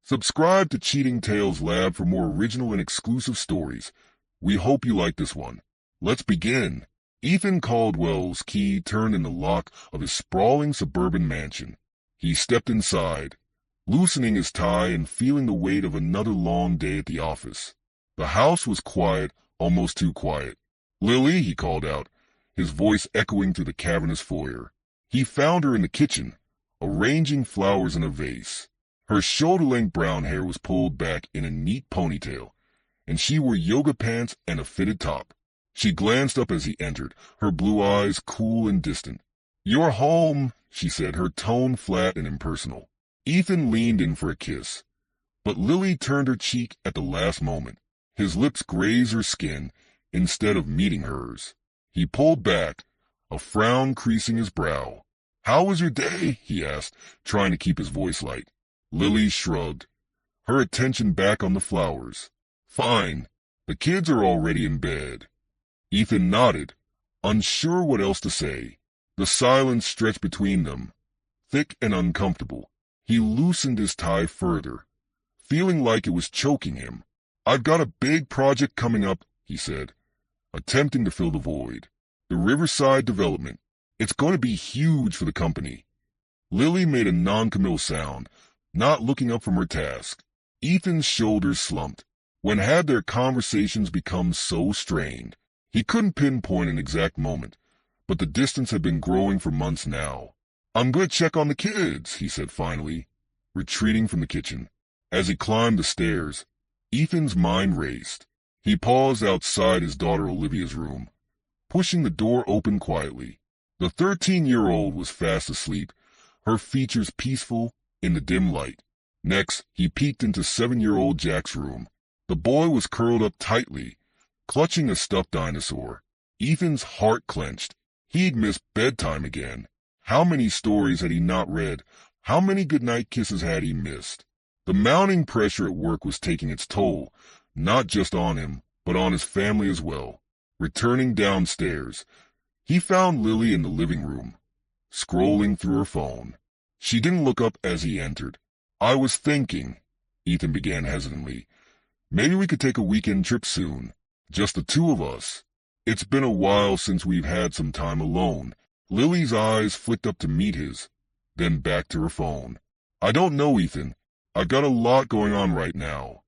Subscribe to Cheating Tales Lab for more original and exclusive stories. We hope you like this one. Let's begin. Ethan Caldwell's key turned in the lock of his sprawling suburban mansion. He stepped inside, loosening his tie and feeling the weight of another long day at the office. The house was quiet, almost too quiet. "Lily," he called out, his voice echoing through the cavernous foyer. He found her in the kitchen, arranging flowers in a vase. Her shoulder-length brown hair was pulled back in a neat ponytail, and she wore yoga pants and a fitted top. She glanced up as he entered, her blue eyes cool and distant. "You're home," she said, her tone flat and impersonal. Ethan leaned in for a kiss, but Lily turned her cheek at the last moment. His lips grazed her skin instead of meeting hers. He pulled back, a frown creasing his brow. "How was your day?" he asked, trying to keep his voice light. Lily shrugged, her attention back on the flowers. "Fine. The kids are already in bed." Ethan nodded, unsure what else to say. The silence stretched between them, thick and uncomfortable. He loosened his tie further, feeling like it was choking him. "I've got a big project coming up," he said, attempting to fill the void. "The Riverside development. It's going to be huge for the company." Lily made a non-committal sound, not looking up from her task. Ethan's shoulders slumped. When had their conversations become so strained? He couldn't pinpoint an exact moment, but the distance had been growing for months now. "I'm going to check on the kids," he said finally, retreating from the kitchen. As he climbed the stairs, Ethan's mind raced. He paused outside his daughter Olivia's room, pushing the door open quietly. The 13-year-old was fast asleep, her features peaceful in the dim light. Next, he peeked into 7-year-old Jack's room. The boy was curled up tightly, clutching a stuffed dinosaur. Ethan's heart clenched. He'd missed bedtime again. How many stories had he not read? How many goodnight kisses had he missed? The mounting pressure at work was taking its toll, not just on him, but on his family as well. Returning downstairs, he found Lily in the living room, scrolling through her phone. She didn't look up as he entered. "I was thinking," Ethan began hesitantly, "maybe we could take a weekend trip soon. Just the two of us. It's been a while since we've had some time alone." Lily's eyes flicked up to meet his, then back to her phone. "I don't know, Ethan. I've got a lot going on right now."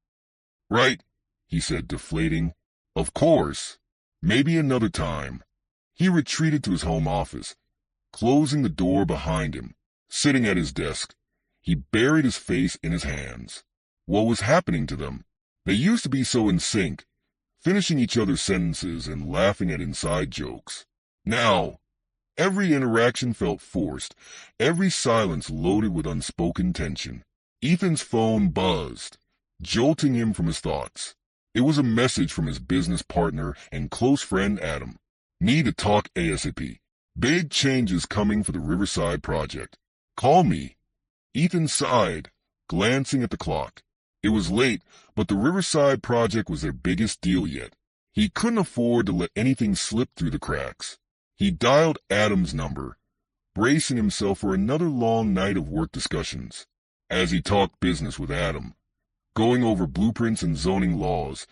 "Right," he said, deflating. "Of course. Maybe another time." He retreated to his home office, closing the door behind him. Sitting at his desk, he buried his face in his hands. What was happening to them? They used to be so in sync, finishing each other's sentences and laughing at inside jokes. Now, every interaction felt forced, every silence loaded with unspoken tension. Ethan's phone buzzed, jolting him from his thoughts. It was a message from his business partner and close friend Adam. "Need to talk ASAP. Big changes coming for the Riverside project. Call me." Ethan sighed, glancing at the clock. It was late, but the Riverside project was their biggest deal yet. He couldn't afford to let anything slip through the cracks. He dialed Adam's number, bracing himself for another long night of work discussions. As he talked business with Adam, going over blueprints and zoning laws,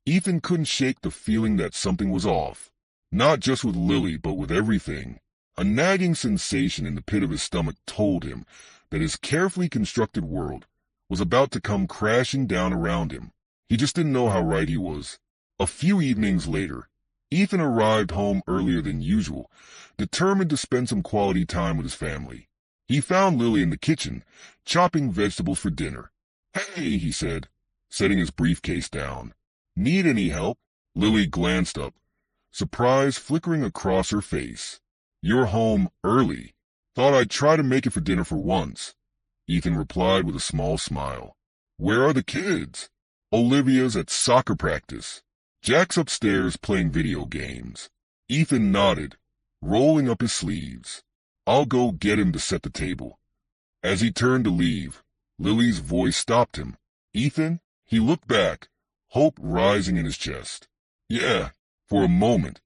Ethan couldn't shake the feeling that something was off. Not just with Lily, but with everything. A nagging sensation in the pit of his stomach told him that his carefully constructed world was about to come crashing down around him. He just didn't know how right he was. A few evenings later, Ethan arrived home earlier than usual, determined to spend some quality time with his family. He found Lily in the kitchen, chopping vegetables for dinner. "Hey," he said, setting his briefcase down. "Need any help?" Lily glanced up, surprise flickering across her face. "You're home early. Thought I'd try to make it for dinner for once," Ethan replied with a small smile. "Where are the kids?" "Olivia's at soccer practice. Jack's upstairs playing video games." Ethan nodded, rolling up his sleeves. "I'll go get him to set the table." As he turned to leave, Lily's voice stopped him. "Ethan?" He looked back, hope rising in his chest. "Yeah." For a moment,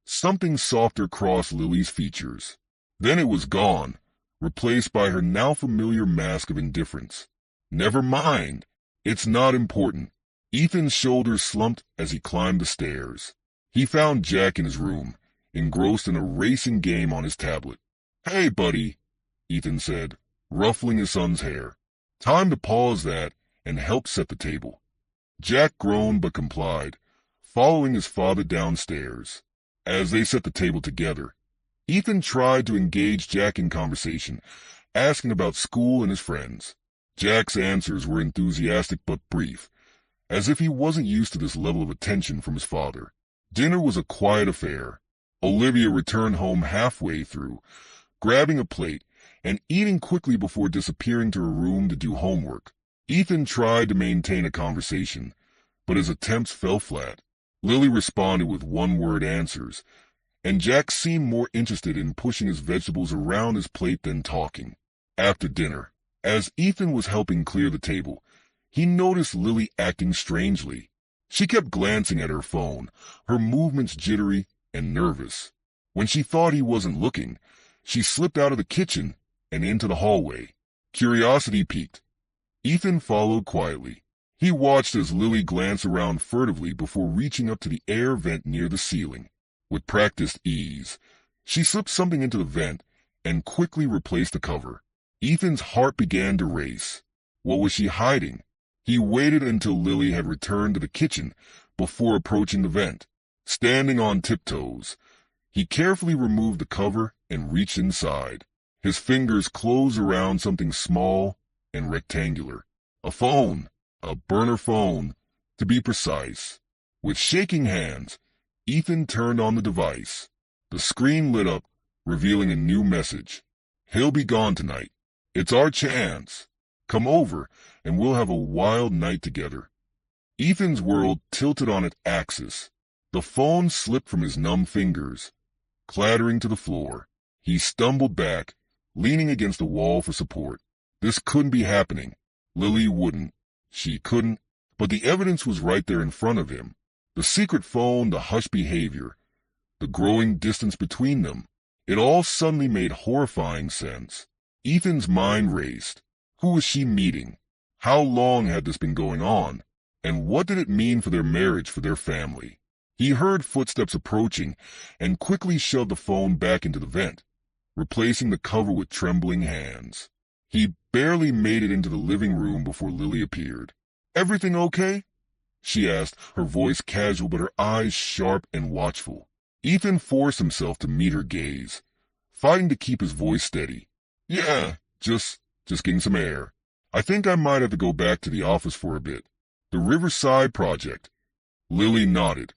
something softer crossed Lily's features. Then it was gone, replaced by her now familiar mask of indifference. "Never mind," It's not important. Ethan's shoulders slumped as he climbed the stairs. He found Jack in his room, engrossed in a racing game on his tablet. "Hey, buddy," Ethan said, ruffling his son's hair. "Time to pause that and help set the table." Jack groaned but complied, following his father downstairs. As they set the table together, Ethan tried to engage Jack in conversation, asking about school and his friends. Jack's answers were enthusiastic but brief, as if he wasn't used to this level of attention from his father. Dinner was a quiet affair. Olivia returned home halfway through, grabbing a plate and eating quickly before disappearing to her room to do homework. Ethan tried to maintain a conversation, but his attempts fell flat. Lily responded with one-word answers, and Jack seemed more interested in pushing his vegetables around his plate than talking. After dinner, as Ethan was helping clear the table, he noticed Lily acting strangely. She kept glancing at her phone, her movements jittery and nervous. When she thought he wasn't looking, she slipped out of the kitchen and into the hallway. Curiosity piqued. Ethan followed quietly. He watched as Lily glanced around furtively before reaching up to the air vent near the ceiling. With practiced ease, she slipped something into the vent and quickly replaced the cover. Ethan's heart began to race. What was she hiding? He waited until Lily had returned to the kitchen before approaching the vent. Standing on tiptoes, he carefully removed the cover and reached inside. His fingers closed around something small and rectangular. A phone, a burner phone, to be precise. With shaking hands, Ethan turned on the device. The screen lit up, revealing a new message. "He'll be gone tonight. It's our chance. Come over, and we'll have a wild night together." Ethan's world tilted on its axis. The phone slipped from his numb fingers, clattering to the floor. He stumbled back, leaning against the wall for support. This couldn't be happening. Lily wouldn't. She couldn't. But the evidence was right there in front of him. The secret phone, the hushed behavior, the growing distance between them. It all suddenly made horrifying sense. Ethan's mind raced. Who was she meeting? How long had this been going on? And what did it mean for their marriage, for their family? He heard footsteps approaching and quickly shoved the phone back into the vent, replacing the cover with trembling hands. He barely made it into the living room before Lily appeared. "Everything okay?" she asked, her voice casual but her eyes sharp and watchful. Ethan forced himself to meet her gaze, fighting to keep his voice steady. "Yeah, just getting some air. I think I might have to go back to the office for a bit. The Riverside project." Lily nodded,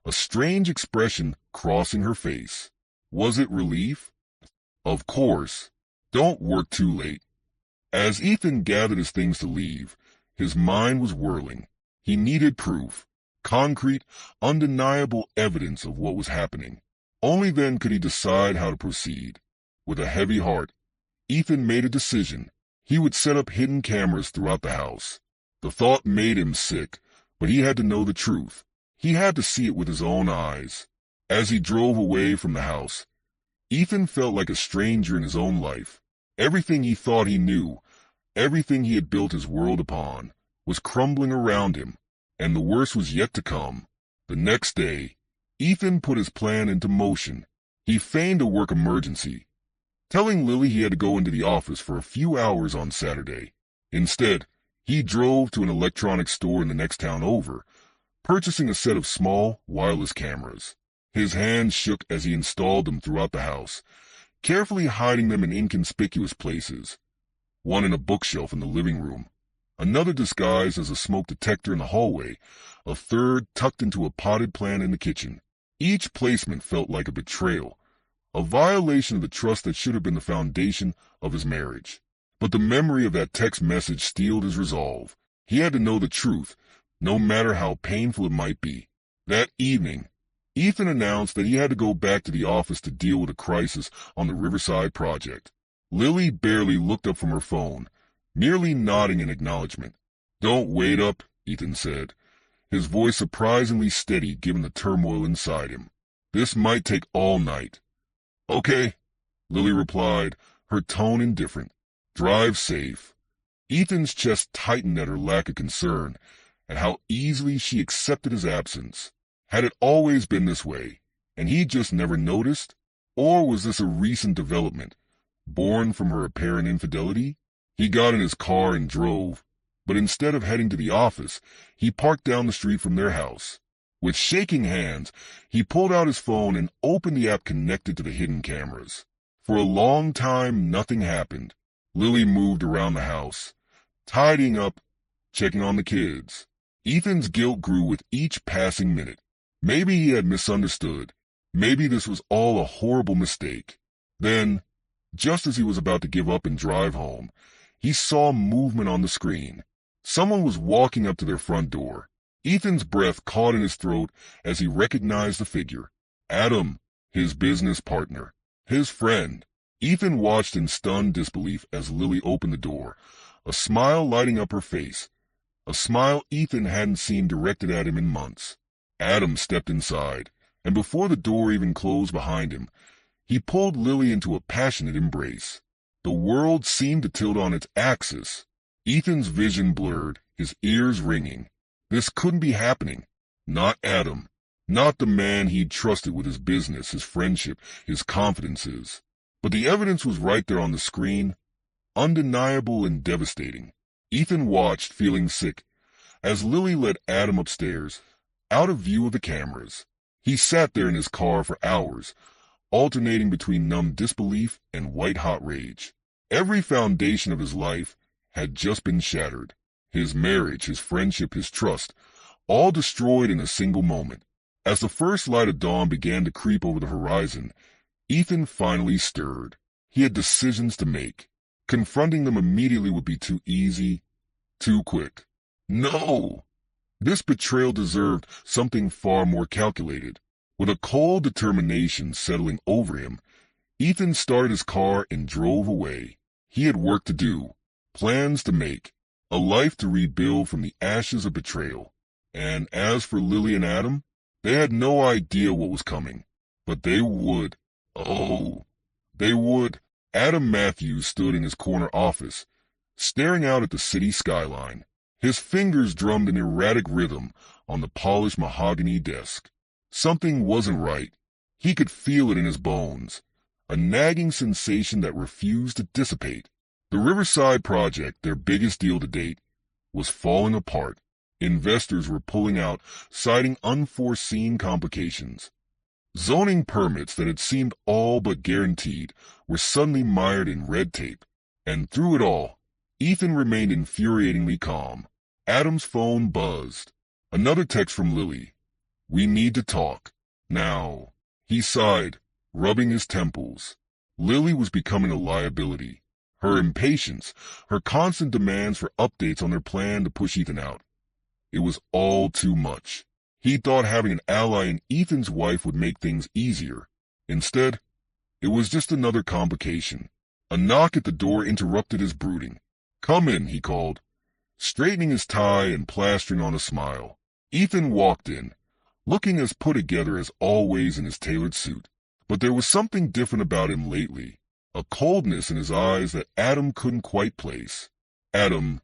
a strange expression crossing her face. Was it relief? Of course. Don't work too late. As Ethan gathered his things to leave, his mind was whirling. He needed proof, concrete, undeniable evidence of what was happening. Only then could he decide how to proceed. With a heavy heart, Ethan made a decision. He would set up hidden cameras throughout the house. The thought made him sick, but he had to know the truth. He had to see it with his own eyes. As he drove away from the house, Ethan felt like a stranger in his own life. Everything he thought he knew, everything he had built his world upon, was crumbling around him, and the worst was yet to come. The next day, Ethan put his plan into motion. He feigned a work emergency, telling Lily he had to go into the office for a few hours on Saturday. Instead, he drove to an electronics store in the next town over, purchasing a set of small, wireless cameras. His hands shook as he installed them throughout the house, carefully hiding them in inconspicuous places. One in a bookshelf in the living room, another disguised as a smoke detector in the hallway, a third tucked into a potted plant in the kitchen. Each placement felt like a betrayal, a violation of the trust that should have been the foundation of his marriage. But the memory of that text message steeled his resolve. He had to know the truth, no matter how painful it might be. That evening, Ethan announced that he had to go back to the office to deal with a crisis on the Riverside project. Lily barely looked up from her phone, merely nodding in acknowledgement. "Don't wait up," Ethan said, his voice surprisingly steady given the turmoil inside him. "This might take all night." "Okay," Lily replied, her tone indifferent. "Drive safe." Ethan's chest tightened at her lack of concern, and how easily she accepted his absence. Had it always been this way, and he just never noticed? Or was this a recent development, born from her apparent infidelity? He got in his car and drove, but instead of heading to the office, he parked down the street from their house. With shaking hands, he pulled out his phone and opened the app connected to the hidden cameras. For a long time, nothing happened. Lily moved around the house, tidying up, checking on the kids. Ethan's guilt grew with each passing minute. Maybe he had misunderstood. Maybe this was all a horrible mistake. Then, just as he was about to give up and drive home, he saw movement on the screen. Someone was walking up to their front door. Ethan's breath caught in his throat as he recognized the figure. Adam, his business partner, his friend. Ethan watched in stunned disbelief as Lily opened the door, a smile lighting up her face, a smile Ethan hadn't seen directed at him in months. Adam stepped inside, and before the door even closed behind him, he pulled Lily into a passionate embrace. The world seemed to tilt on its axis. Ethan's vision blurred, his ears ringing. This couldn't be happening. Not Adam. Not the man he'd trusted with his business, his friendship, his confidences. But the evidence was right there on the screen, undeniable and devastating. Ethan watched, feeling sick, as Lily led Adam upstairs, out of view of the cameras. He sat there in his car for hours, alternating between numb disbelief and white-hot rage. Every foundation of his life had just been shattered. His marriage, his friendship, his trust, all destroyed in a single moment. As the first light of dawn began to creep over the horizon, Ethan finally stirred. He had decisions to make. Confronting them immediately would be too easy, too quick. No! This betrayal deserved something far more calculated. With a cold determination settling over him, Ethan started his car and drove away. He had work to do, plans to make, a life to rebuild from the ashes of betrayal. And as for Lily and Adam, they had no idea what was coming. But they would. Oh, they would. Adam Matthews stood in his corner office, staring out at the city skyline. His fingers drummed an erratic rhythm on the polished mahogany desk. Something wasn't right. He could feel it in his bones, a nagging sensation that refused to dissipate. The Riverside project, their biggest deal to date, was falling apart. Investors were pulling out, citing unforeseen complications. Zoning permits that had seemed all but guaranteed were suddenly mired in red tape. And through it all, Ethan remained infuriatingly calm. Adam's phone buzzed. Another text from Lily. "We need to talk. Now." He sighed, rubbing his temples. Lily was becoming a liability. Her impatience, her constant demands for updates on their plan to push Ethan out. It was all too much. He thought having an ally in Ethan's wife would make things easier. Instead, it was just another complication. A knock at the door interrupted his brooding. "Come in," he called, straightening his tie and plastering on a smile. Ethan walked in, looking as put together as always in his tailored suit. But there was something different about him lately, a coldness in his eyes that Adam couldn't quite place. "Adam,"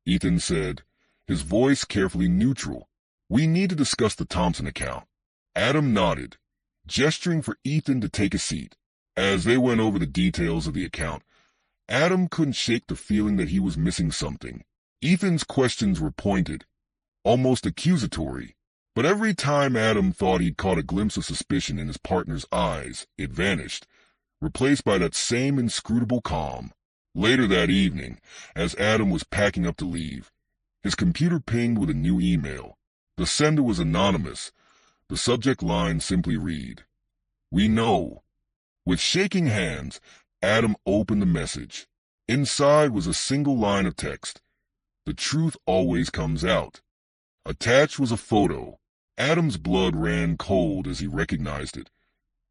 Ethan said, his voice carefully neutral, "we need to discuss the Thompson account." Adam nodded, gesturing for Ethan to take a seat. As they went over the details of the account, Adam couldn't shake the feeling that he was missing something. Ethan's questions were pointed, almost accusatory, but every time Adam thought he'd caught a glimpse of suspicion in his partner's eyes, it vanished, replaced by that same inscrutable calm. Later that evening, as Adam was packing up to leave, his computer pinged with a new email. The sender was anonymous. The subject line simply read, "We know." With shaking hands, Adam opened the message. Inside was a single line of text. "The truth always comes out." Attached was a photo. Adam's blood ran cold as he recognized it.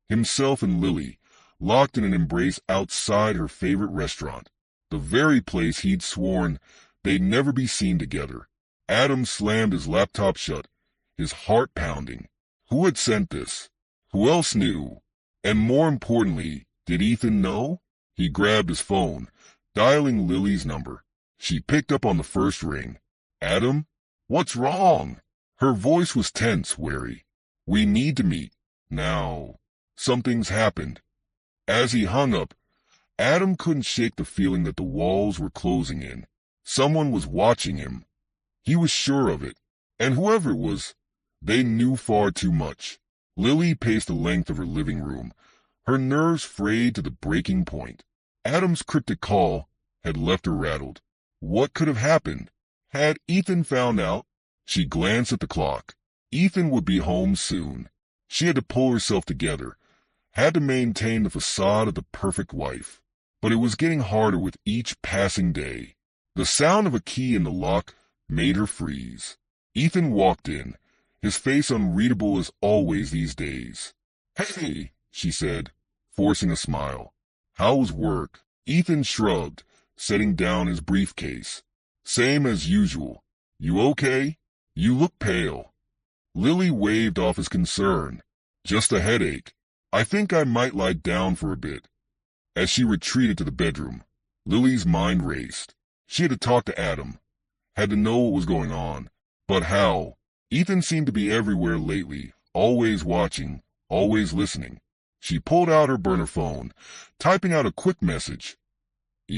Himself and Lily, locked in an embrace outside her favorite restaurant, the very place he'd sworn they'd never be seen together. Adam slammed his laptop shut, his heart pounding. Who had sent this? Who else knew? And more importantly, did Ethan know? He grabbed his phone, dialing Lily's number. She picked up on the first ring. Adam? What's wrong? Her voice was tense, wary. We need to meet. Now. Something's happened. As he hung up, Adam couldn't shake the feeling that the walls were closing in. Someone was watching him. He was sure of it. And whoever it was, they knew far too much. Lily paced the length of her living room, her nerves frayed to the breaking point. Adam's cryptic call had left her rattled. What could have happened? Had Ethan found out? She glanced at the clock. Ethan would be home soon. She had to pull herself together, had to maintain the facade of the perfect wife. But it was getting harder with each passing day. The sound of a key in the lock made her freeze. Ethan walked in, his face unreadable as always these days. Hey, she said, forcing a smile. How's work? Ethan shrugged, setting down his briefcase. Same as usual. You okay? You look pale. Lily waved off his concern. Just a headache. I think I might lie down for a bit. As she retreated to the bedroom, Lily's mind raced. She had to talk to Adam, had to know what was going on. But how? Ethan seemed to be everywhere lately, always watching, always listening. She pulled out her burner phone, typing out a quick message.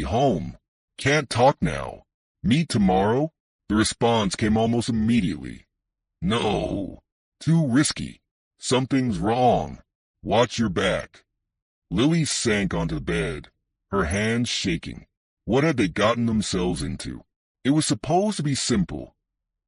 Home. Can't talk now. Meet tomorrow? The response came almost immediately. No. Too risky. Something's wrong. Watch your back. Lily sank onto the bed, her hands shaking. What had they gotten themselves into? It was supposed to be simple.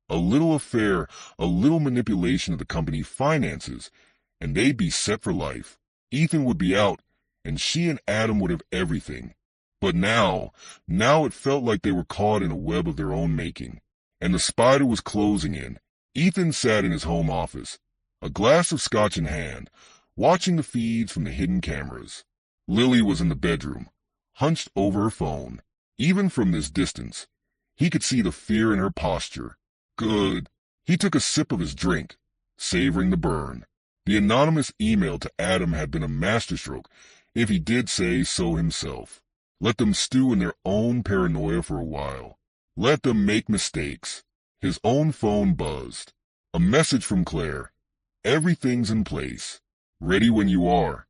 A little affair, a little manipulation of the company finances, and they'd be set for life. Ethan would be out, and she and Adam would have everything. But now it felt like they were caught in a web of their own making, and the spider was closing in. Ethan sat in his home office, a glass of scotch in hand, watching the feeds from the hidden cameras. Lily was in the bedroom, hunched over her phone. Even from this distance, he could see the fear in her posture. Good. He took a sip of his drink, savoring the burn. The anonymous email to Adam had been a masterstroke, if he did say so himself. Let them stew in their own paranoia for a while. Let them make mistakes. His own phone buzzed. A message from Claire. Everything's in place. Ready when you are.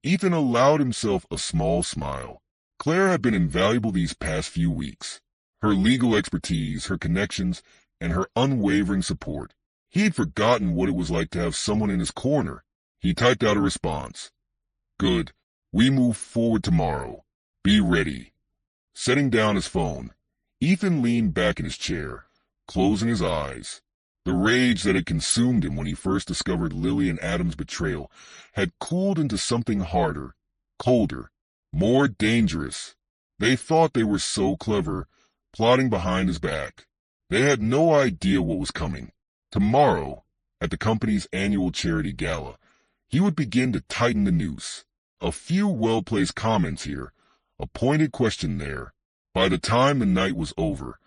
Ethan allowed himself a small smile. Claire had been invaluable these past few weeks. Her legal expertise, her connections, and her unwavering support. He had forgotten what it was like to have someone in his corner. He typed out a response. Good. We move forward tomorrow. Be ready. Setting down his phone, Ethan leaned back in his chair, closing his eyes. The rage that had consumed him when he first discovered Lily and Adam's betrayal had cooled into something harder, colder, more dangerous. They thought they were so clever, plotting behind his back. They had no idea what was coming. Tomorrow, at the company's annual charity gala, he would begin to tighten the noose. A few well-placed comments here, a pointed question there. By the time the night was over,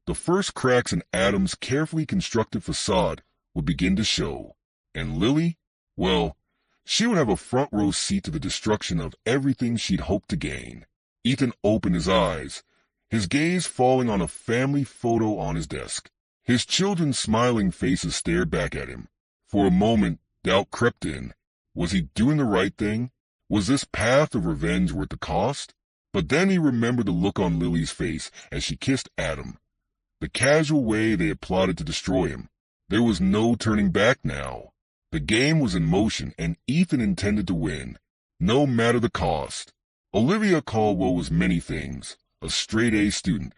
the first cracks in Adam's carefully constructed facade would begin to show. And Lily? Well, she would have a front-row seat to the destruction of everything she'd hoped to gain. Ethan opened his eyes, his gaze falling on a family photo on his desk. His children's smiling faces stared back at him. For a moment, doubt crept in. Was he doing the right thing? Was this path of revenge worth the cost? But then he remembered the look on Lily's face as she kissed Adam. The casual way they had plotted to destroy him. There was no turning back now. The game was in motion, and Ethan intended to win, no matter the cost. Olivia Caldwell was many things. A straight-A student,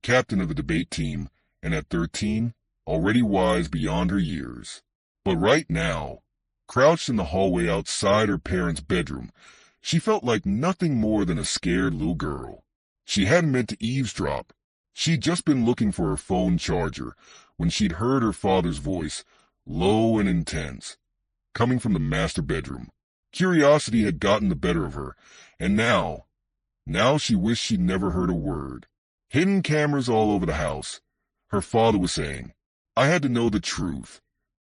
captain of the debate team, and at 13, already wise beyond her years. But right now, crouched in the hallway outside her parents' bedroom, she felt like nothing more than a scared little girl. She hadn't meant to eavesdrop. She'd just been looking for her phone charger when she'd heard her father's voice, low and intense, coming from the master bedroom. Curiosity had gotten the better of her, and now she wished she'd never heard a word. Hidden cameras all over the house. Her father was saying, I had to know the truth.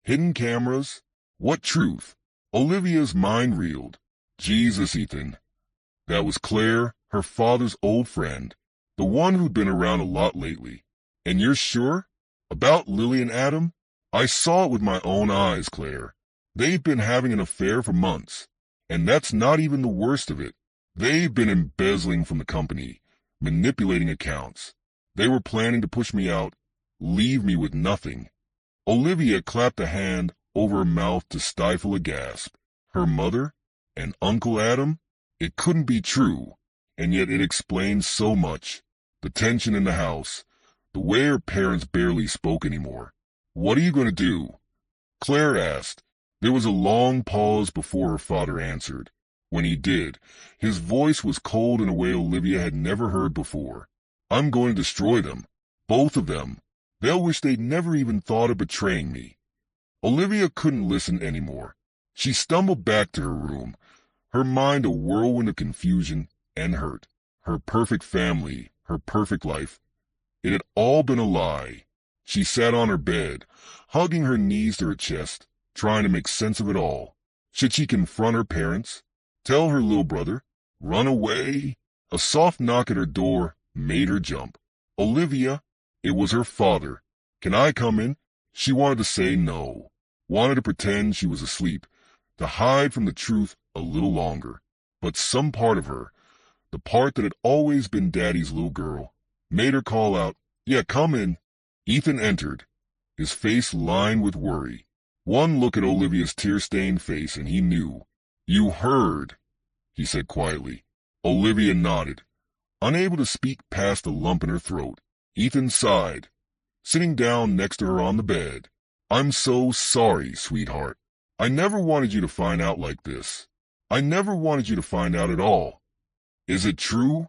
Hidden cameras? What truth? Olivia's mind reeled. Jesus, Ethan. That was Claire, her father's old friend. The one who'd been around a lot lately. And you're sure? About Lily and Adam? I saw it with my own eyes, Claire. They've been having an affair for months. And that's not even the worst of it. They've been embezzling from the company, manipulating accounts. They were planning to push me out, leave me with nothing. Olivia clapped a hand over her mouth to stifle a gasp. Her mother? And Uncle Adam? It couldn't be true, and yet it explains so much. The tension in the house, the way her parents barely spoke anymore. What are you going to do? Claire asked. There was a long pause before her father answered. When he did, his voice was cold in a way Olivia had never heard before. I'm going to destroy them. Both of them. They'll wish they'd never even thought of betraying me. Olivia couldn't listen anymore. She stumbled back to her room, her mind a whirlwind of confusion and hurt. Her perfect family, her perfect life. It had all been a lie. She sat on her bed, hugging her knees to her chest, trying to make sense of it all. Should she confront her parents? Tell her little brother? Run away? A soft knock at her door made her jump. Olivia? It was her father. Can I come in? She wanted to say no. Wanted to pretend she was asleep, to hide from the truth a little longer. But some part of her, the part that had always been Daddy's little girl, made her call out, "Yeah, come in." Ethan entered, his face lined with worry. One look at Olivia's tear-stained face and he knew. "You heard," he said quietly. Olivia nodded, unable to speak past the lump in her throat. Ethan sighed, sitting down next to her on the bed. "I'm so sorry, sweetheart. I never wanted you to find out like this. I never wanted you to find out at all." "Is it true?"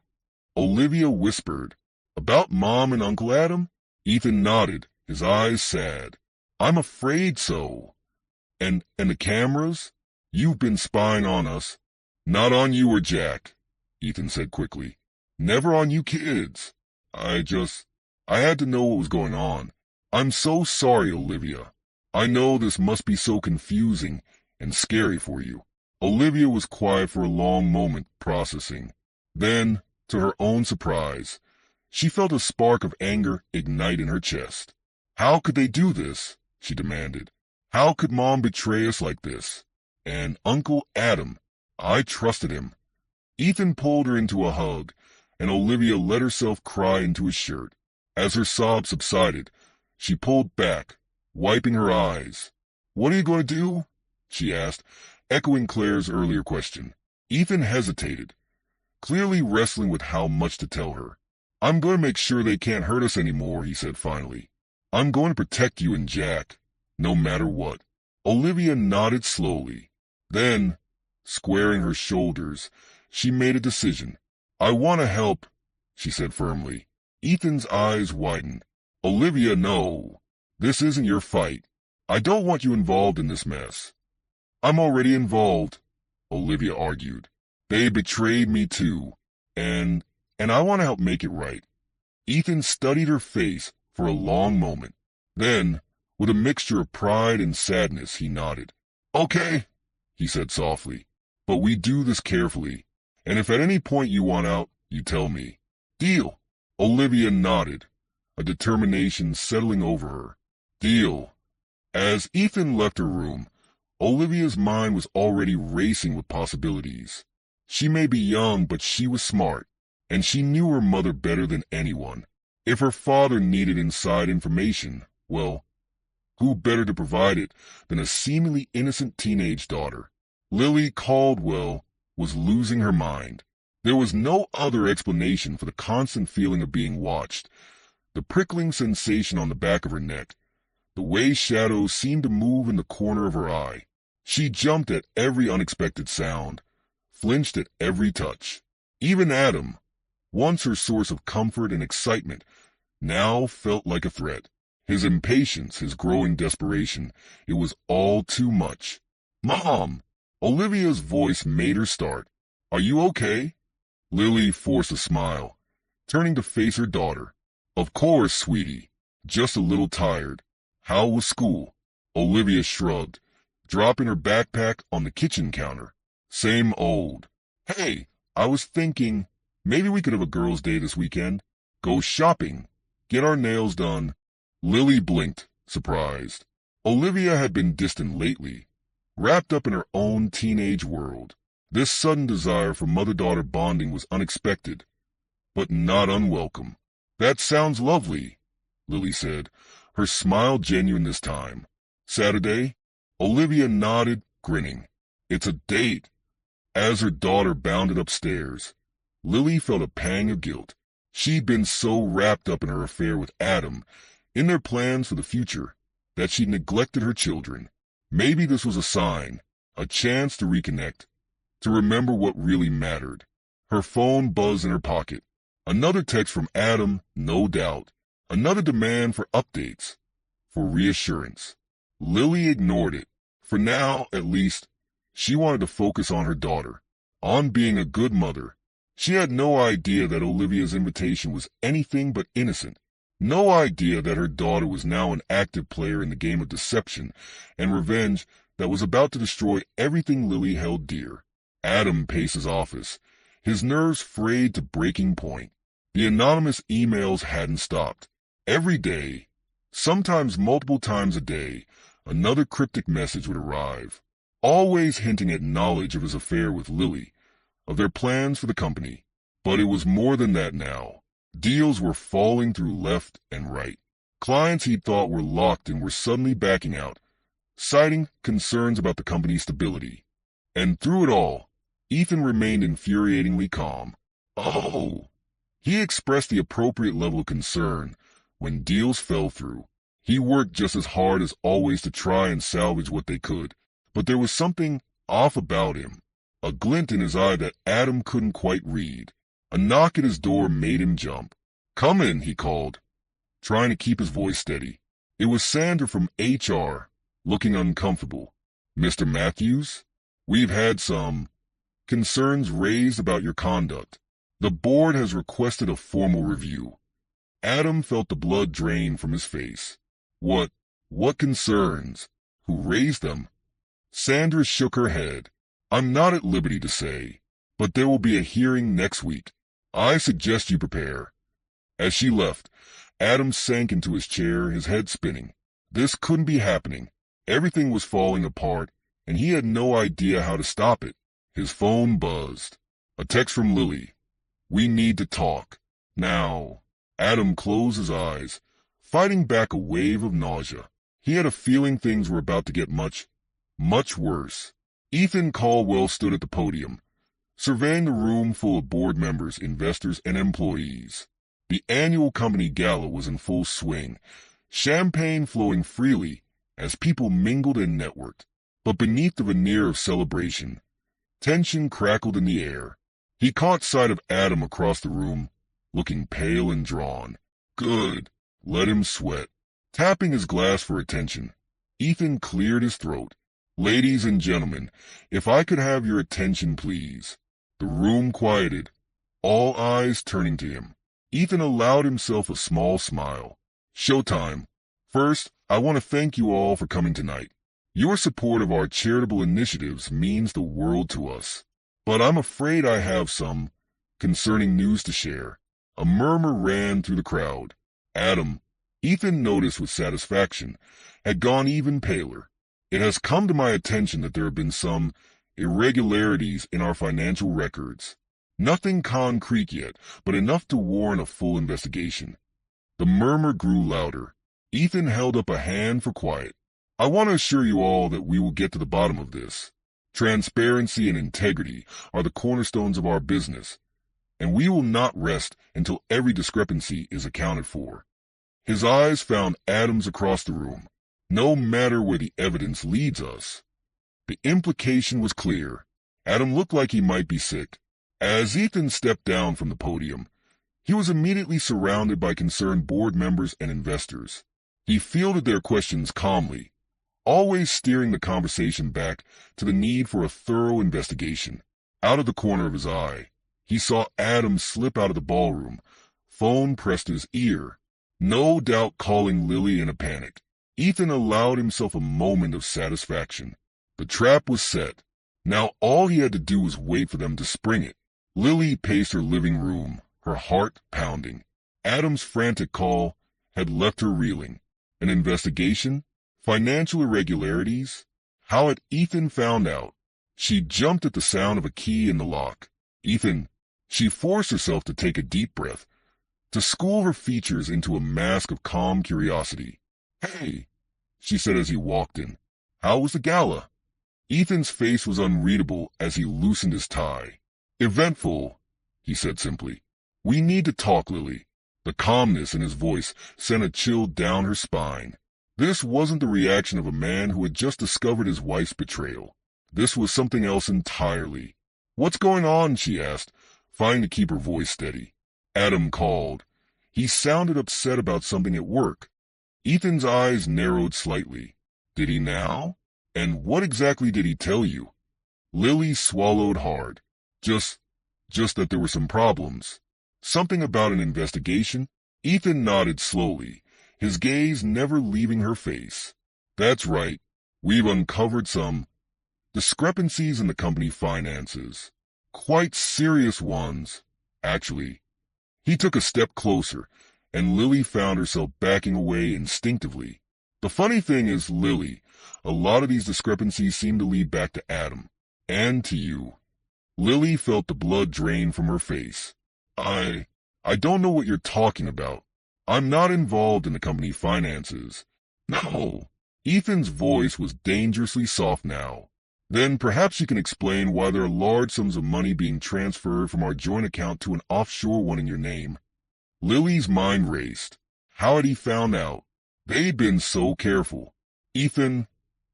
Olivia whispered. "About Mom and Uncle Adam?" Ethan nodded, his eyes sad. "I'm afraid so." And the cameras? You've been spying on us." "Not on you or Jack," Ethan said quickly. "Never on you kids. I had to know what was going on. I'm so sorry, Olivia. I know this must be so confusing and scary for you." Olivia was quiet for a long moment, processing. Then, to her own surprise, she felt a spark of anger ignite in her chest. "How could they do this?" she demanded. "How could Mom betray us like this? And Uncle Adam, I trusted him." Ethan pulled her into a hug, and Olivia let herself cry into his shirt. As her sobs subsided, she pulled back, wiping her eyes. "What are you going to do?" she asked, echoing Claire's earlier question. Ethan hesitated, clearly wrestling with how much to tell her. "I'm going to make sure they can't hurt us anymore," he said finally. "I'm going to protect you and Jack, no matter what." Olivia nodded slowly. Then, squaring her shoulders, she made a decision. "I want to help," she said firmly. Ethan's eyes widened. "Olivia, no. This isn't your fight. I don't want you involved in this mess." "I'm already involved," Olivia argued. "They betrayed me too, and I want to help make it right." Ethan studied her face for a long moment. Then, with a mixture of pride and sadness, he nodded. "Okay," he said softly, "but we do this carefully, and if at any point you want out, you tell me." "Deal." Olivia nodded, a determination settling over her. "Deal." As Ethan left her room, Olivia's mind was already racing with possibilities. She may be young, but she was smart, and she knew her mother better than anyone. If her father needed inside information, well, who better to provide it than a seemingly innocent teenage daughter? Lily Caldwell was losing her mind. There was no other explanation for the constant feeling of being watched, the prickling sensation on the back of her neck, the way shadows seemed to move in the corner of her eye. She jumped at every unexpected sound, flinched at every touch. Even Adam, once her source of comfort and excitement, now felt like a threat. His impatience, his growing desperation, it was all too much. "Mom!" Olivia's voice made her start. "Are you okay?" Lily forced a smile, turning to face her daughter. "Of course, sweetie. Just a little tired. How was school?" Olivia shrugged, dropping her backpack on the kitchen counter. "Same old. Hey, I was thinking, maybe we could have a girls' day this weekend." Go shopping. Get our nails done. Lily blinked, surprised. Olivia had been distant lately, wrapped up in her own teenage world. This sudden desire for mother-daughter bonding was unexpected, but not unwelcome. That sounds lovely, Lily said, her smile genuine this time. Saturday? Olivia nodded, grinning. It's a date. As her daughter bounded upstairs, Lily felt a pang of guilt. She'd been so wrapped up in her affair with Adam, in their plans for the future, that she'd neglected her children. Maybe this was a sign, a chance to reconnect, to remember what really mattered. Her phone buzzed in her pocket. Another text from Adam, no doubt. Another demand for updates, for reassurance. Lily ignored it. For now, at least, she wanted to focus on her daughter, on being a good mother. She had no idea that Olivia's invitation was anything but innocent. No idea that her daughter was now an active player in the game of deception and revenge that was about to destroy everything Lily held dear. Adam paced his office, his nerves frayed to breaking point. The anonymous emails hadn't stopped. Every day, sometimes multiple times a day, another cryptic message would arrive, always hinting at knowledge of his affair with Lily, of their plans for the company. But it was more than that now. Deals were falling through left and right. Clients he thought were locked in were suddenly backing out, citing concerns about the company's stability. And through it all, Ethan remained infuriatingly calm. Oh! He expressed the appropriate level of concern when deals fell through. He worked just as hard as always to try and salvage what they could, but there was something off about him, a glint in his eye that Adam couldn't quite read. A knock at his door made him jump. "Come in," he called, trying to keep his voice steady. It was Sandra from HR, looking uncomfortable. "Mr. Matthews, we've had some concerns raised about your conduct. The board has requested a formal review." Adam felt the blood drain from his face. What concerns? Who raised them? Sandra shook her head. "I'm not at liberty to say, but there will be a hearing next week. I suggest you prepare." As she left, Adam sank into his chair, his head spinning. This couldn't be happening. Everything was falling apart, and he had no idea how to stop it. His phone buzzed. A text from Lily. "We need to talk. Now." Adam closed his eyes, fighting back a wave of nausea. He had a feeling things were about to get much worse. Ethan Caldwell stood at the podium, surveying the room full of board members, investors, and employees. The annual company gala was in full swing, champagne flowing freely as people mingled and networked. But beneath the veneer of celebration, tension crackled in the air. He caught sight of Adam across the room, looking pale and drawn. Good. Let him sweat. Tapping his glass for attention, Ethan cleared his throat. "Ladies and gentlemen, if I could have your attention, please." The room quieted, all eyes turning to him. Ethan allowed himself a small smile. "Showtime. First, I want to thank you all for coming tonight. Your support of our charitable initiatives means the world to us. But I'm afraid I have some concerning news to share." A murmur ran through the crowd. Adam, Ethan noticed with satisfaction, had gone even paler. "It has come to my attention that there have been some irregularities in our financial records. Nothing concrete yet, but enough to warrant a full investigation." The murmur grew louder. Ethan held up a hand for quiet. "I want to assure you all that we will get to the bottom of this. Transparency and integrity are the cornerstones of our business, and we will not rest until every discrepancy is accounted for." His eyes found Adam's across the room. "No matter where the evidence leads us." The implication was clear. Adam looked like he might be sick. As Ethan stepped down from the podium, he was immediately surrounded by concerned board members and investors. He fielded their questions calmly, always steering the conversation back to the need for a thorough investigation. Out of the corner of his eye, he saw Adam slip out of the ballroom, phone pressed to his ear, no doubt calling Lily in a panic. Ethan allowed himself a moment of satisfaction. The trap was set. Now all he had to do was wait for them to spring it. Lily paced her living room, her heart pounding. Adam's frantic call had left her reeling. An investigation? Financial irregularities? How had Ethan found out? She jumped at the sound of a key in the lock. Ethan, she forced herself to take a deep breath, to school her features into a mask of calm curiosity. "Hey," she said as he walked in. "How was the gala?" Ethan's face was unreadable as he loosened his tie. "Eventful," he said simply. "We need to talk, Lily." The calmness in his voice sent a chill down her spine. This wasn't the reaction of a man who had just discovered his wife's betrayal. This was something else entirely. "What's going on?" she asked, fighting to keep her voice steady. Adam called. He sounded upset about something at work. Ethan's eyes narrowed slightly. "Did he now? And what exactly did he tell you?" Lily swallowed hard. Just that there were some problems. Something about an investigation? Ethan nodded slowly, his gaze never leaving her face. "That's right. We've uncovered some discrepancies in the company finances. Quite serious ones, actually." He took a step closer, and Lily found herself backing away instinctively. "The funny thing is, Lily, a lot of these discrepancies seem to lead back to Adam. And to you." Lily felt the blood drain from her face. I don't know what you're talking about. I'm not involved in the company finances." "No." Ethan's voice was dangerously soft now. "Then perhaps you can explain why there are large sums of money being transferred from our joint account to an offshore one in your name." Lily's mind raced. How had he found out? They'd been so careful. "Ethan,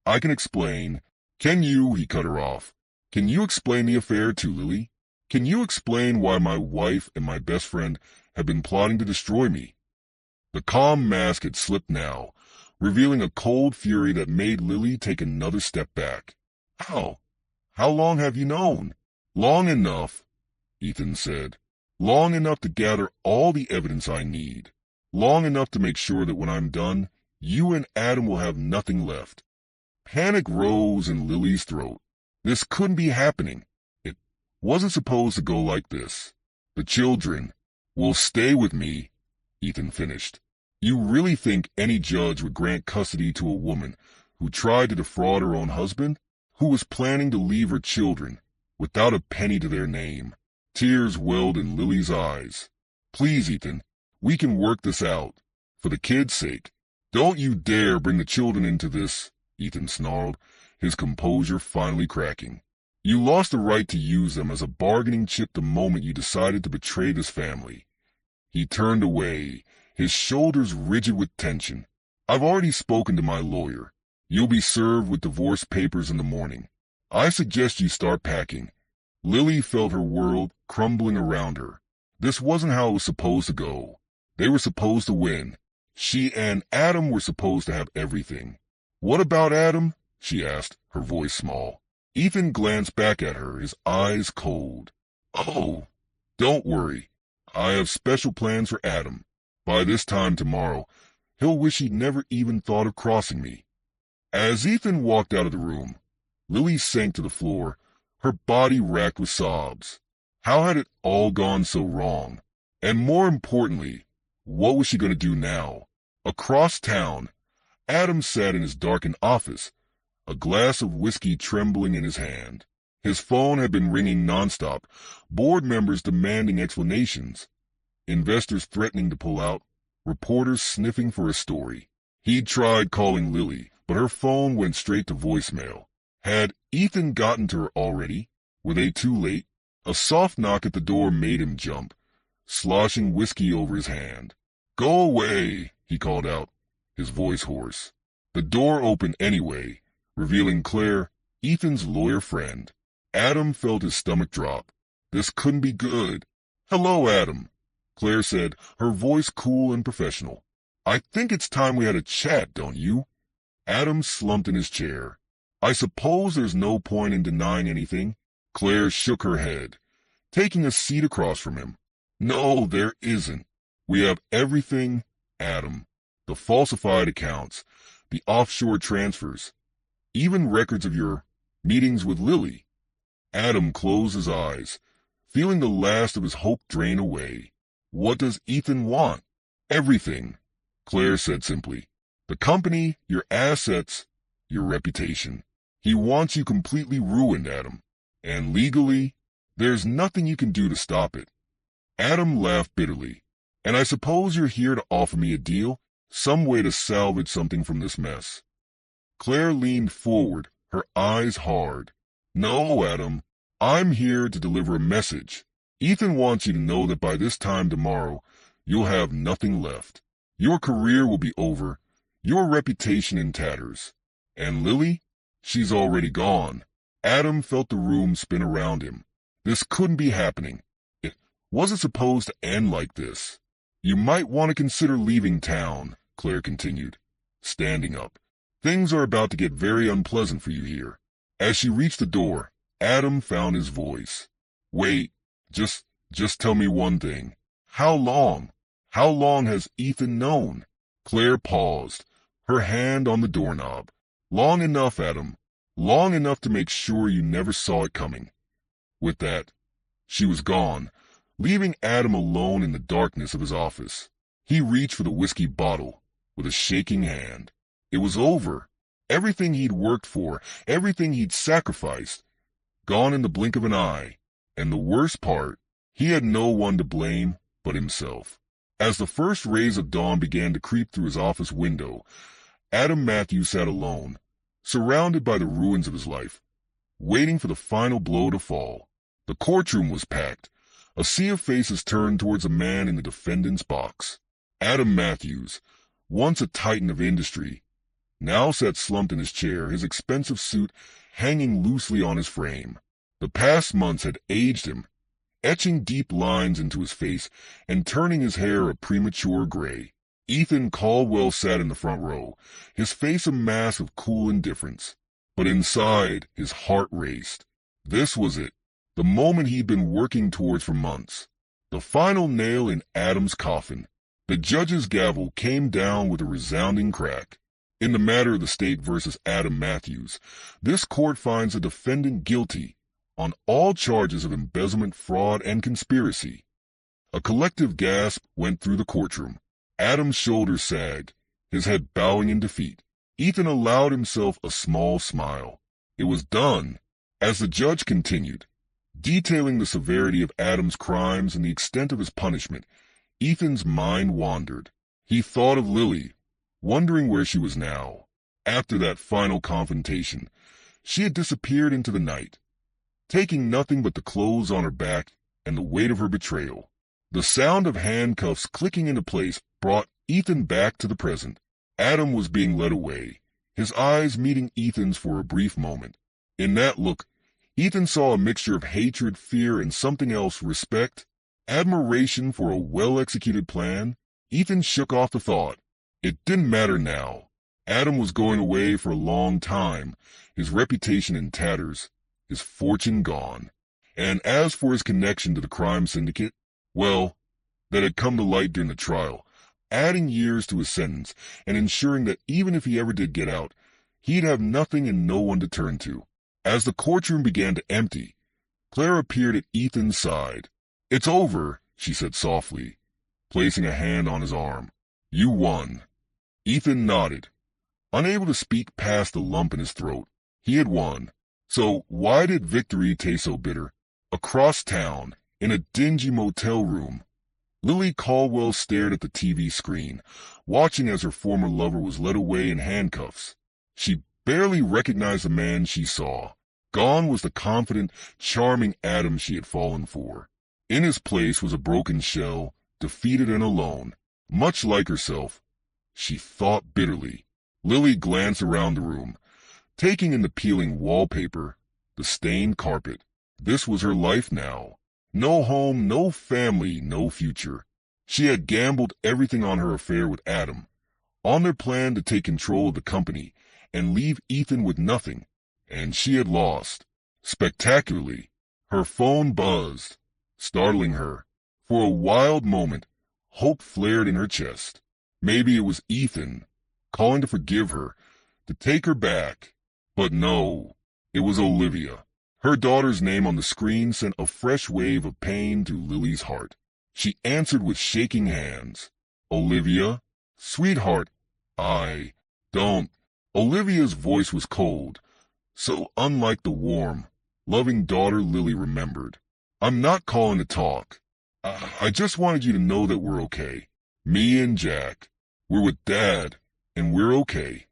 I can explain." "Can you?" He cut her off. "Can you explain the affair too, Lily? Can you explain why my wife and my best friend have been plotting to destroy me?" The calm mask had slipped now, revealing a cold fury that made Lily take another step back. "How? How long have you known?" "Long enough," Ethan said. "Long enough to gather all the evidence I need. Long enough to make sure that when I'm done, you and Adam will have nothing left." Panic rose in Lily's throat. This couldn't be happening. It wasn't supposed to go like this. "The children will stay with me," Ethan finished. "You really think any judge would grant custody to a woman who tried to defraud her own husband? Who was planning to leave her children without a penny to their name?" Tears welled in Lily's eyes. "Please, Ethan, we can work this out. For the kids' sake. Don't you dare bring the children into this," Ethan snarled, his composure finally cracking. "You lost the right to use them as a bargaining chip the moment you decided to betray this family." He turned away, his shoulders rigid with tension. "I've already spoken to my lawyer. You'll be served with divorce papers in the morning. I suggest you start packing." Lily felt her world crumbling around her. This wasn't how it was supposed to go. They were supposed to win. She and Adam were supposed to have everything. "What about Adam?" she asked, her voice small. Ethan glanced back at her, his eyes cold. "Oh, don't worry. I have special plans for Adam. By this time tomorrow, he'll wish he'd never even thought of crossing me." As Ethan walked out of the room, Lily sank to the floor, her body racked with sobs. How had it all gone so wrong? And more importantly, what was she going to do now? Across town, Adam sat in his darkened office, a glass of whiskey trembling in his hand. His phone had been ringing nonstop, board members demanding explanations, investors threatening to pull out, reporters sniffing for a story. He'd tried calling Lily, but her phone went straight to voicemail. Had Ethan gotten to her already? Were they too late? A soft knock at the door made him jump, sloshing whiskey over his hand. "Go away," he called out, his voice hoarse. The door opened anyway, revealing Claire, Ethan's lawyer friend. Adam felt his stomach drop. This couldn't be good. "Hello, Adam," Claire said, her voice cool and professional. "I think it's time we had a chat, don't you?" Adam slumped in his chair. "I suppose there's no point in denying anything." Claire shook her head, taking a seat across from him. "No, there isn't. We have everything, Adam. The falsified accounts, the offshore transfers, even records of your meetings with Lily." Adam closed his eyes, feeling the last of his hope drain away. What does Ethan want? Everything, Claire said simply. The company, your assets, your reputation. He wants you completely ruined, Adam. And legally, there's nothing you can do to stop it. Adam laughed bitterly. And I suppose you're here to offer me a deal? Some way to salvage something from this mess. Claire leaned forward, her eyes hard. No, Adam. I'm here to deliver a message. Ethan wants you to know that by this time tomorrow, you'll have nothing left. Your career will be over, your reputation in tatters. And Lily? She's already gone. Adam felt the room spin around him. This couldn't be happening. It wasn't supposed to end like this. You might want to consider leaving town, Claire continued, standing up. Things are about to get very unpleasant for you here. As she reached the door, Adam found his voice. Wait, just tell me one thing. How long? How long has Ethan known? Claire paused, her hand on the doorknob. Long enough, Adam. Long enough to make sure you never saw it coming. With that, she was gone, leaving Adam alone in the darkness of his office. He reached for the whiskey bottle with a shaking hand. It was over. Everything he'd worked for, everything he'd sacrificed, gone in the blink of an eye. And the worst part, he had no one to blame but himself. As the first rays of dawn began to creep through his office window, Adam Matthews sat alone, surrounded by the ruins of his life, waiting for the final blow to fall. The courtroom was packed. A sea of faces turned towards a man in the defendant's box. Adam Matthews, once a titan of industry, now sat slumped in his chair, his expensive suit hanging loosely on his frame. The past months had aged him, etching deep lines into his face and turning his hair a premature gray. Ethan Caldwell sat in the front row, his face a mask of cool indifference. But inside, his heart raced. This was it, the moment he'd been working towards for months. The final nail in Adam's coffin. The judge's gavel came down with a resounding crack. In the matter of the state versus Adam Matthews, this court finds the defendant guilty on all charges of embezzlement, fraud, and conspiracy. A collective gasp went through the courtroom. Adam's shoulders sagged, his head bowing in defeat. Ethan allowed himself a small smile. It was done. As the judge continued, detailing the severity of Adam's crimes and the extent of his punishment, Ethan's mind wandered. He thought of Lily, wondering where she was now. After that final confrontation, she had disappeared into the night, taking nothing but the clothes on her back and the weight of her betrayal. The sound of handcuffs clicking into place brought Ethan back to the present. Adam was being led away, his eyes meeting Ethan's for a brief moment. In that look, Ethan saw a mixture of hatred, fear, and something else, respect, admiration for a well-executed plan. Ethan shook off the thought. It didn't matter now. Adam was going away for a long time, his reputation in tatters, his fortune gone. And as for his connection to the crime syndicate, well, that had come to light during the trial, adding years to his sentence and ensuring that even if he ever did get out, he'd have nothing and no one to turn to. As the courtroom began to empty, Claire appeared at Ethan's side. "It's over," she said softly, placing a hand on his arm. "You won." Ethan nodded, unable to speak past the lump in his throat. He had won. So why did victory taste so bitter? Across town, in a dingy motel room, Lily Caldwell stared at the TV screen, watching as her former lover was led away in handcuffs. She barely recognized the man she saw. Gone was the confident, charming Adam she had fallen for. In his place was a broken shell, defeated and alone. Much like herself, she thought bitterly. Lily glanced around the room, taking in the peeling wallpaper, the stained carpet. This was her life now. No home, no family, no future. She had gambled everything on her affair with Adam, on their plan to take control of the company and leave Ethan with nothing. And she had lost. Spectacularly. Her phone buzzed, startling her. For a wild moment, hope flared in her chest. Maybe it was Ethan, calling to forgive her, to take her back. But no, it was Olivia. Her daughter's name on the screen sent a fresh wave of pain to Lily's heart. She answered with shaking hands. Olivia? Sweetheart, I don't. Olivia's voice was cold, so unlike the warm, loving daughter Lily remembered. I'm not calling to talk. I just wanted you to know that we're okay. Me and Jack. We're with Dad, and we're okay.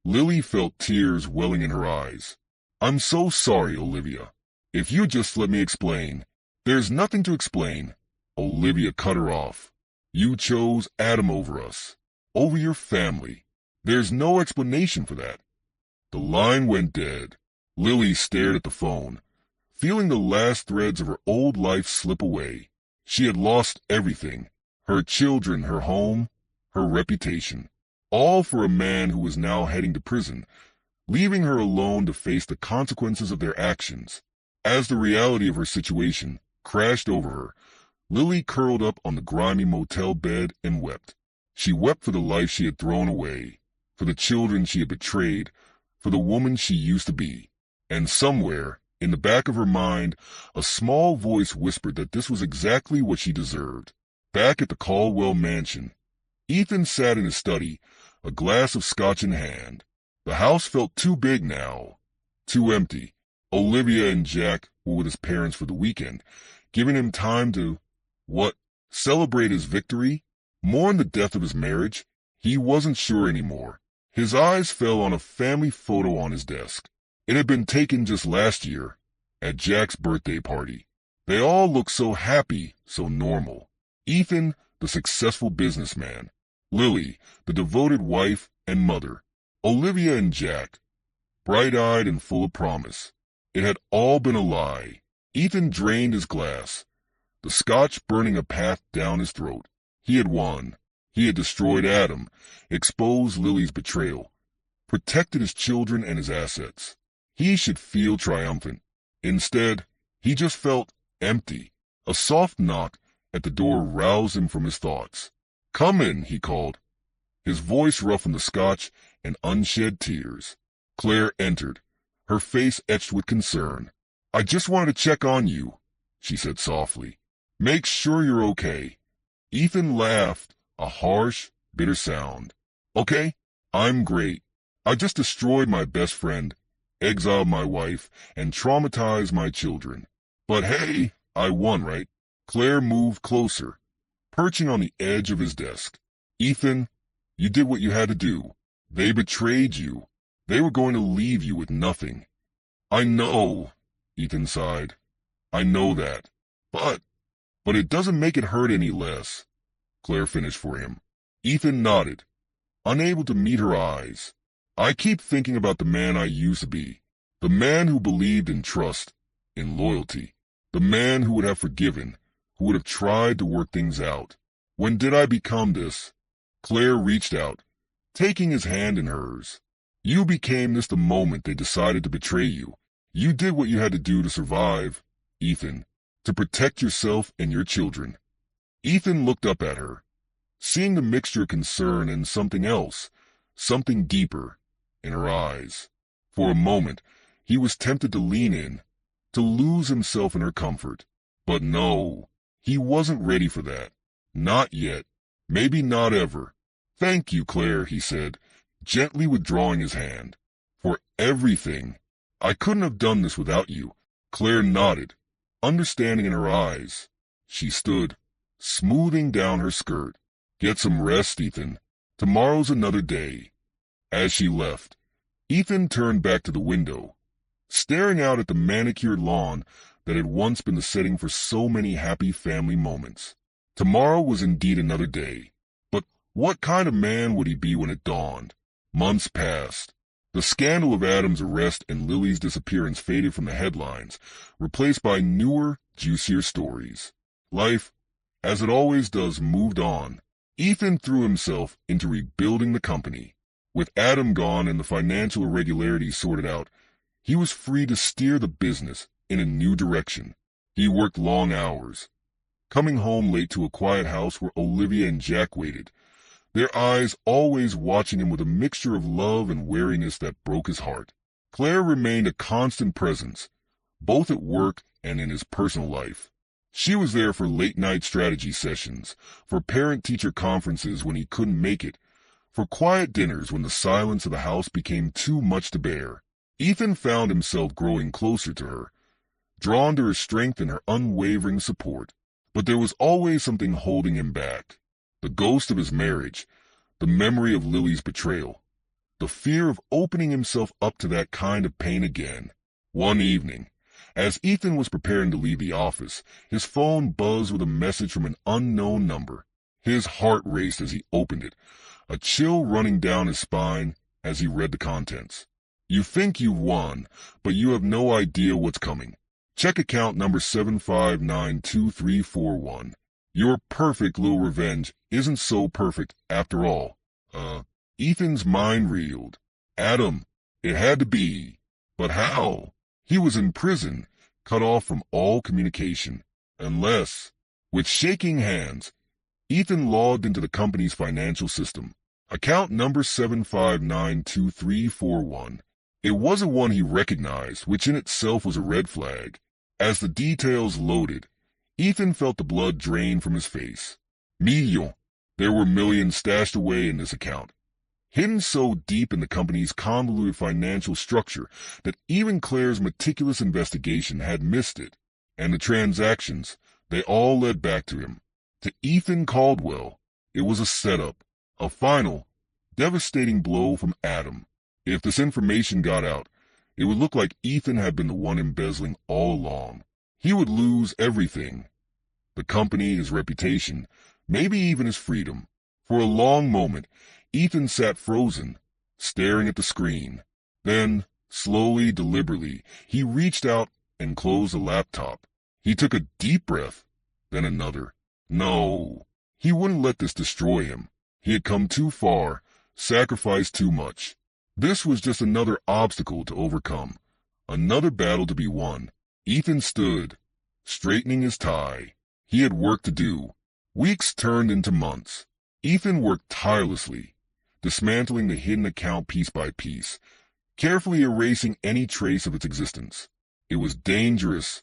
Lily felt tears welling in her eyes. I'm so sorry, Olivia. If you just let me explain. There's nothing to explain. Olivia cut her off. You chose Adam over us, over your family. There's no explanation for that. The line went dead. Lily stared at the phone, feeling the last threads of her old life slip away. She had lost everything, her children, her home, her reputation, all for a man who was now heading to prison, leaving her alone to face the consequences of their actions. As the reality of her situation crashed over her, Lily curled up on the grimy motel bed and wept. She wept for the life she had thrown away, for the children she had betrayed, for the woman she used to be. And somewhere, in the back of her mind, a small voice whispered that this was exactly what she deserved. Back at the Caldwell mansion, Ethan sat in his study, a glass of scotch in hand. The house felt too big now, too empty. Olivia and Jack were with his parents for the weekend, giving him time to, celebrate his victory? Mourn the death of his marriage? He wasn't sure anymore. His eyes fell on a family photo on his desk. It had been taken just last year, at Jack's birthday party. They all looked so happy, so normal. Ethan, the successful businessman. Lily, the devoted wife and mother. Olivia and Jack, bright-eyed and full of promise. It had all been a lie. Ethan drained his glass, the scotch burning a path down his throat. He had won. He had destroyed Adam, exposed Lily's betrayal, protected his children and his assets. He should feel triumphant. Instead, he just felt empty. A soft knock at the door roused him from his thoughts. Come in, he called. His voice roughened the scotch and unshed tears. Claire entered, her face etched with concern. I just wanted to check on you, she said softly. Make sure you're okay. Ethan laughed, a harsh, bitter sound. Okay, I'm great. I just destroyed my best friend, exiled my wife, and traumatized my children. But hey, I won, right? Claire moved closer, perching on the edge of his desk. Ethan, you did what you had to do. They betrayed you. They were going to leave you with nothing. I know, Ethan sighed. I know that. But it doesn't make it hurt any less, Claire finished for him. Ethan nodded, unable to meet her eyes. I keep thinking about the man I used to be, the man who believed in trust, in loyalty, the man who would have forgiven, who would have tried to work things out. When did I become this? Claire reached out, taking his hand in hers. You became this the moment they decided to betray you. You did what you had to do to survive, Ethan, to protect yourself and your children. Ethan looked up at her, seeing the mixture of concern and something else, something deeper, in her eyes. For a moment, he was tempted to lean in, to lose himself in her comfort. But no, he wasn't ready for that. Not yet. Maybe not ever. Thank you, Claire, he said, gently withdrawing his hand. For everything. I couldn't have done this without you. Claire nodded, understanding in her eyes. She stood, smoothing down her skirt. Get some rest, Ethan. Tomorrow's another day. As she left, Ethan turned back to the window, staring out at the manicured lawn that had once been the setting for so many happy family moments. Tomorrow was indeed another day. But what kind of man would he be when it dawned? Months passed. The scandal of Adam's arrest and Lily's disappearance faded from the headlines, replaced by newer, juicier stories. Life, as it always does, moved on. Ethan threw himself into rebuilding the company. With Adam gone and the financial irregularities sorted out, he was free to steer the business in a new direction. He worked long hours, coming home late to a quiet house where Olivia and Jack waited, their eyes always watching him with a mixture of love and wariness that broke his heart. Claire remained a constant presence, both at work and in his personal life. She was there for late-night strategy sessions, for parent-teacher conferences when he couldn't make it, for quiet dinners when the silence of the house became too much to bear. Ethan found himself growing closer to her, drawn to her strength and her unwavering support. But there was always something holding him back. The ghost of his marriage, the memory of Lily's betrayal, the fear of opening himself up to that kind of pain again. One evening, as Ethan was preparing to leave the office, his phone buzzed with a message from an unknown number. His heart raced as he opened it, a chill running down his spine as he read the contents. You think you've won, but you have no idea what's coming. Check account number 7592341. Your perfect little revenge isn't so perfect after all. Ethan's mind reeled. Adam, it had to be. But how? He was in prison, cut off from all communication. Unless, with shaking hands, Ethan logged into the company's financial system. Account number 7592341. It wasn't one he recognized, which in itself was a red flag. As the details loaded, Ethan felt the blood drain from his face. Million. There were millions stashed away in this account, hidden so deep in the company's convoluted financial structure that even Claire's meticulous investigation had missed it. And the transactions, they all led back to him. To Ethan Caldwell, it was a setup, a final, devastating blow from Adam. If this information got out, it would look like Ethan had been the one embezzling all along. He would lose everything. The company, his reputation, maybe even his freedom. For a long moment, Ethan sat frozen, staring at the screen. Then, slowly, deliberately, he reached out and closed the laptop. He took a deep breath, then another. No, he wouldn't let this destroy him. He had come too far, sacrificed too much. This was just another obstacle to overcome, another battle to be won. Ethan stood, straightening his tie. He had work to do. Weeks turned into months. Ethan worked tirelessly, dismantling the hidden account piece by piece, carefully erasing any trace of its existence. It was dangerous,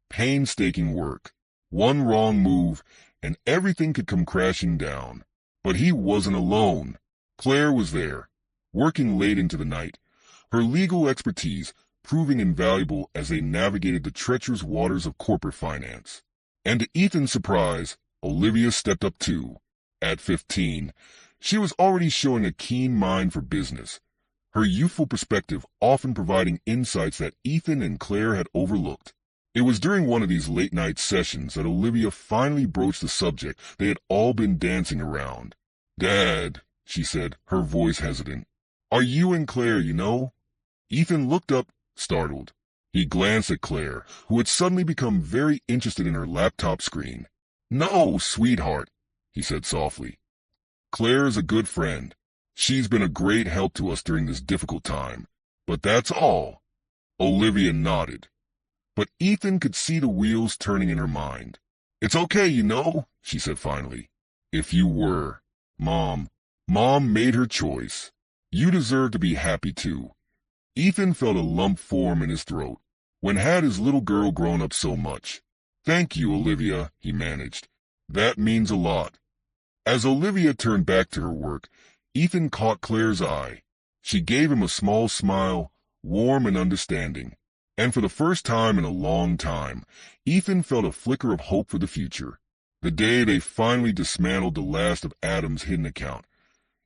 painstaking work. One wrong move, and everything could come crashing down. But he wasn't alone. Claire was there, working late into the night, her legal expertise proving invaluable as they navigated the treacherous waters of corporate finance. And to Ethan's surprise, Olivia stepped up too. At 15, she was already showing a keen mind for business, her youthful perspective often providing insights that Ethan and Claire had overlooked. It was during one of these late-night sessions that Olivia finally broached the subject they had all been dancing around. "Dad," she said, her voice hesitant, "are you and Claire, you know?" Ethan looked up, startled. He glanced at Claire, who had suddenly become very interested in her laptop screen. "No, sweetheart," he said softly. "Claire is a good friend. She's been a great help to us during this difficult time. But that's all." Olivia nodded. But Ethan could see the wheels turning in her mind. "It's okay, you know," she said finally. "If you were. Mom made her choice. You deserve to be happy too." Ethan felt a lump form in his throat. When had his little girl grown up so much? "Thank you, Olivia," he managed. "That means a lot." As Olivia turned back to her work, Ethan caught Claire's eye. She gave him a small smile, warm and understanding. And for the first time in a long time, Ethan felt a flicker of hope for the future. The day they finally dismantled the last of Adam's hidden account,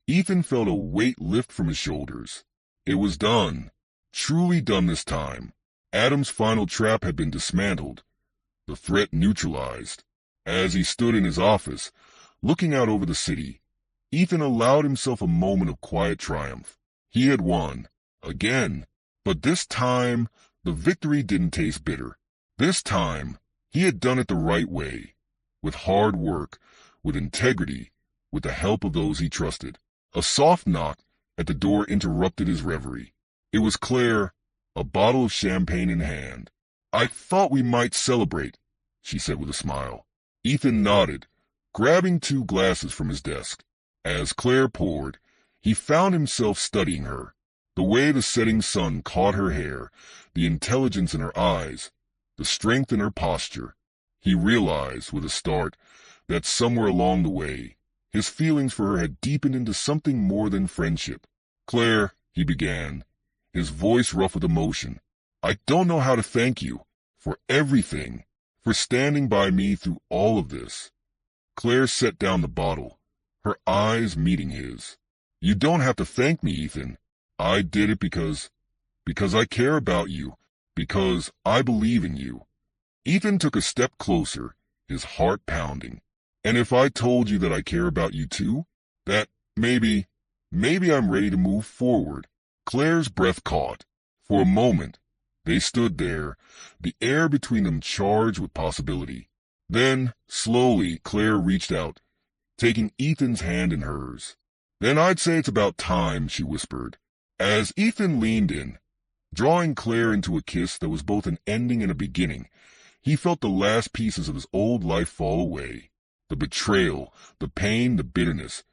Ethan felt a weight lift from his shoulders. It was done. Truly done this time. Adam's final trap had been dismantled, the threat neutralized. As he stood in his office, looking out over the city, Ethan allowed himself a moment of quiet triumph. He had won. Again. But this time, the victory didn't taste bitter. This time, he had done it the right way. With hard work, with integrity, with the help of those he trusted. A soft knock at the door interrupted his reverie. It was Claire, a bottle of champagne in hand. "I thought we might celebrate," she said with a smile. Ethan nodded, grabbing 2 glasses from his desk. As Claire poured, he found himself studying her. The way the setting sun caught her hair, the intelligence in her eyes, the strength in her posture. He realized, with a start, that somewhere along the way, his feelings for her had deepened into something more than friendship. "Claire," he began, his voice rough with emotion, "I don't know how to thank you for everything, for standing by me through all of this." Claire set down the bottle, her eyes meeting his. "You don't have to thank me, Ethan. I did it because I care about you, because I believe in you." Ethan took a step closer, his heart pounding. "And if I told you that I care about you too, that maybe I'm ready to move forward." Claire's breath caught. For a moment, they stood there, the air between them charged with possibility. Then, slowly, Claire reached out, taking Ethan's hand in hers. "Then I'd say it's about time," she whispered. As Ethan leaned in, drawing Claire into a kiss that was both an ending and a beginning, he felt the last pieces of his old life fall away. The betrayal, the pain, the bitterness.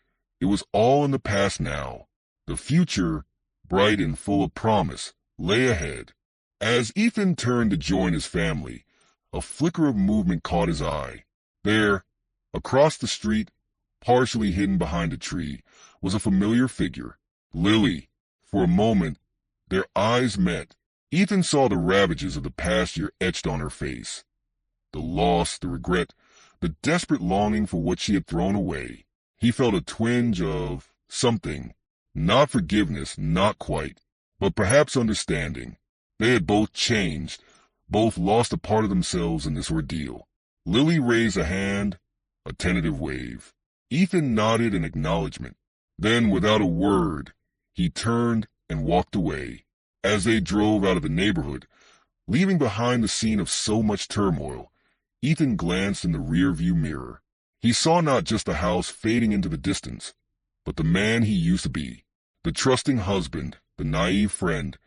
It was all in the past now. The future, bright and full of promise, lay ahead. As Ethan turned to join his family, a flicker of movement caught his eye. There, across the street, partially hidden behind a tree, was a familiar figure, Lily. For a moment, their eyes met. Ethan saw the ravages of the past year etched on her face. The loss, the regret, the desperate longing for what she had thrown away. He felt a twinge of something. Not forgiveness, not quite, but perhaps understanding. They had both changed, both lost a part of themselves in this ordeal. Lily raised a hand, a tentative wave. Ethan nodded in acknowledgement. Then, without a word, he turned and walked away. As they drove out of the neighborhood, leaving behind the scene of so much turmoil, Ethan glanced in the rearview mirror. He saw not just the house fading into the distance, but the man he used to be, the trusting husband, the naive friend,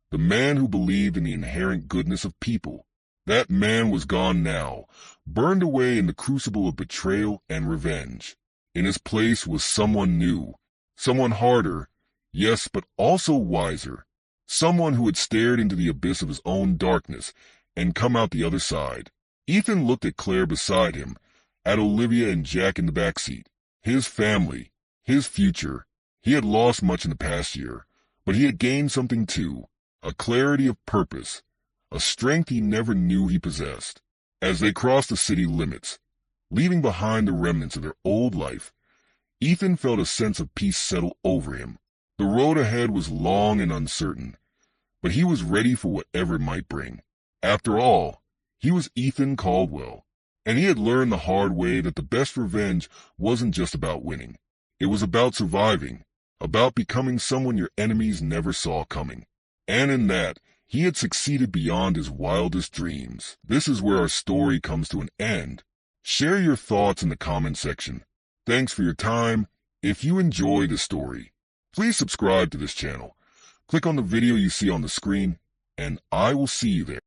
the man who believed in the inherent goodness of people. That man was gone now, burned away in the crucible of betrayal and revenge. In his place was someone new, someone harder, yes, but also wiser. Someone who had stared into the abyss of his own darkness and come out the other side. Ethan looked at Claire beside him, at Olivia and Jack in the back seat. His family, his future. He had lost much in the past year, but he had gained something too, a clarity of purpose, a strength he never knew he possessed. As they crossed the city limits, leaving behind the remnants of their old life, Ethan felt a sense of peace settle over him. The road ahead was long and uncertain, but he was ready for whatever it might bring. After all, he was Ethan Caldwell, and he had learned the hard way that the best revenge wasn't just about winning. It was about surviving, about becoming someone your enemies never saw coming. And in that, he had succeeded beyond his wildest dreams. This is where our story comes to an end. Share your thoughts in the comment section. Thanks for your time. If you enjoy the story, please subscribe to this channel. Click on the video you see on the screen, and I will see you there.